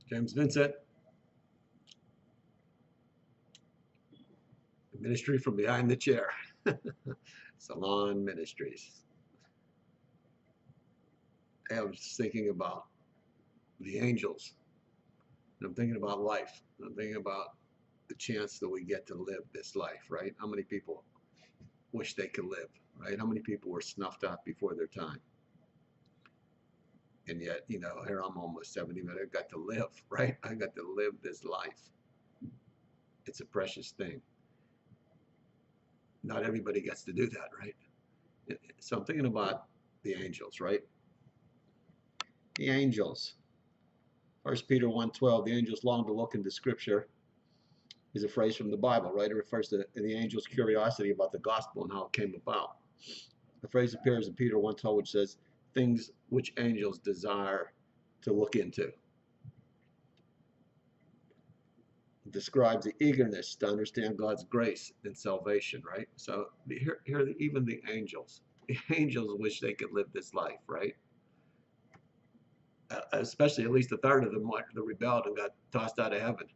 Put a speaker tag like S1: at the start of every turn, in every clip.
S1: James Vincent, ministry from behind the chair. Salon Ministries. I was thinking about the angels. And I'm thinking about life. I'm thinking about the chance that we get to live this life, right? How many people wish they could live, right? How many people were snuffed out before their time? And yet, here I'm almost 70, but I got to live, right? I got to live this life. It's a precious thing. Not everybody gets to do that, right? So I'm thinking about the angels, right? The angels. 1 Peter 1:12, the angels long to look into Scripture, is a phrase from the Bible, right? It refers to the angel's curiosity about the gospel and how it came about. The phrase appears in Peter 1:12, which says, things which angels desire to look into. It describes the eagerness to understand God's grace and salvation, right? So here even the angels wish they could live this life, right? Especially at least a third of them rebelled and got tossed out of heaven.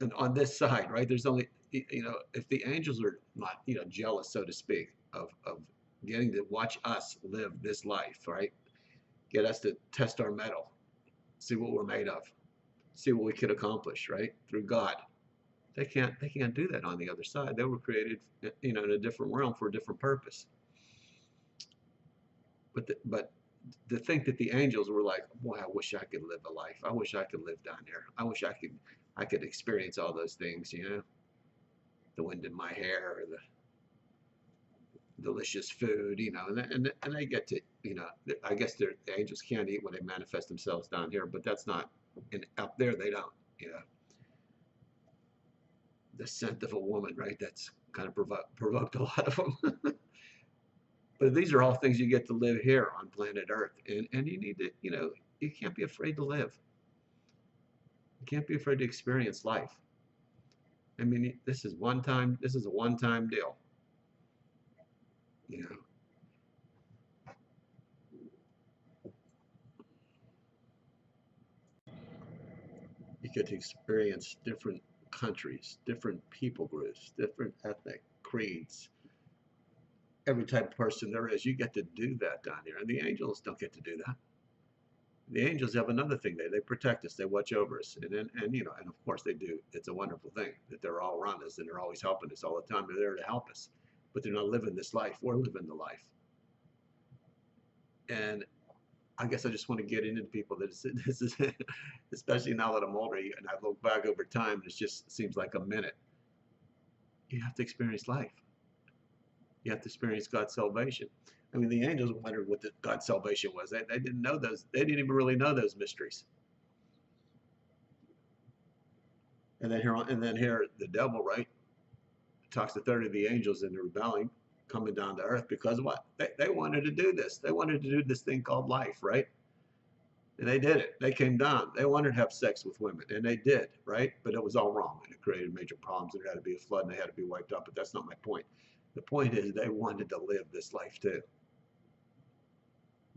S1: And on this side, right, there's only, if the angels are not, jealous, so to speak, of getting to watch us live this life, right? Get us to test our mettle, see what we're made of, see what we could accomplish, right? Through God. They can't do that on the other side. They were created, in a different realm for a different purpose. But to think that the angels were like, boy, I wish I could live a life. I wish I could live down there. I wish I could experience all those things, the wind in my hair, or the delicious food, and they get to, I guess the angels can't eat when they manifest themselves down here, but that's not, and up there they don't, the scent of a woman, right? That's kind of provoked a lot of them. But these are all things you get to live here on planet Earth, and you need to, you can't be afraid to live. You can't be afraid to experience life. I mean, this is a one-time deal, you know. You get to experience different countries, different people groups, different ethnic creeds, every type of person there is. You get to do that down here, and the angels don't get to do that. The angels have another thing. They protect us. They watch over us, and of course they do. It's a wonderful thing that they're all around us and they're always helping us all the time. They're there to help us, but they're not living this life. We're living the life, and I guess I just want to get into people that this is, especially now that I'm older, and I look back over time, it just seems like a minute. You have to experience life. You have to experience God's salvation. I mean, the angels wondered what God's salvation was. They didn't know those. They didn't even really know those mysteries. And then here, the devil, right, talks to 30 of the angels in the rebelling, coming down to earth because what? They wanted to do this. They wanted to do this thing called life, right? And they did it. They came down. They wanted to have sex with women, and they did, right? But it was all wrong, and it created major problems. There had to be a flood, and they had to be wiped out. But that's not my point. The point is they wanted to live this life too.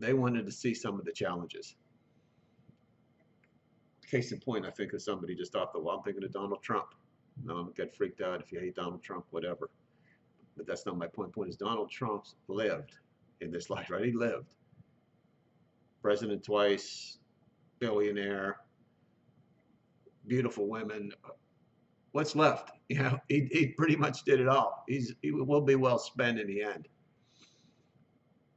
S1: They wanted to see some of the challenges. Case in point, I think of somebody just off the wall. I'm thinking of Donald Trump. No, I'm get freaked out if you hate Donald Trump, whatever. But that's not my point. Point is Donald Trump lived in this life, right? He lived. President twice, billionaire, beautiful women. What's left? He pretty much did it all. He will be well spent in the end.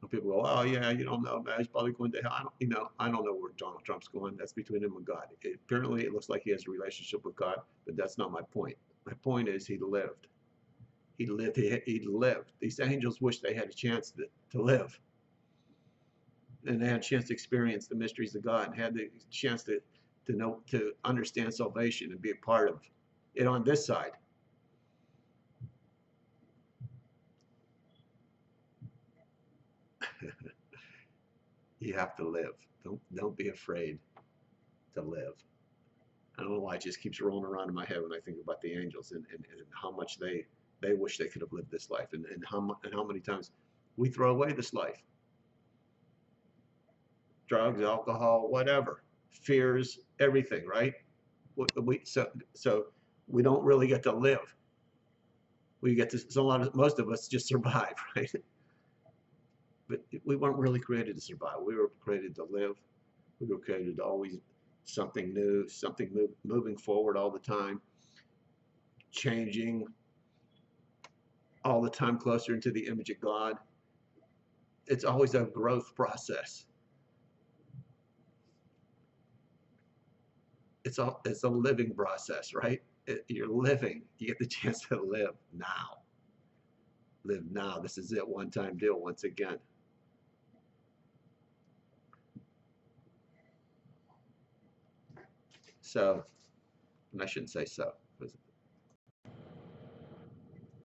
S1: People go, oh yeah, you don't know, man. He's probably going to hell. I don't know where Donald Trump's going. That's between him and God. Apparently, it looks like he has a relationship with God, but that's not my point. My point is he lived. He lived. He lived. These angels wish they had a chance to live, and they had a chance to experience the mysteries of God, and had the chance to know, to understand salvation and be a part of it on this side. You have to live. Don't be afraid to live. I don't know why it just keeps rolling around in my head when I think about the angels and how much they wish they could have lived this life, and how many times we throw away this life drugs, alcohol, whatever, fears, everything, right? So we don't really get to live. We get to, so most of us just survive, right? But we weren't really created to survive. We were created to live. We were created to always something new, moving forward all the time, changing all the time closer into the image of God. It's always a growth process. It's a living process, right? You're living. You get the chance to live now. Live now. This is it. One time deal once again. So, and I shouldn't say so.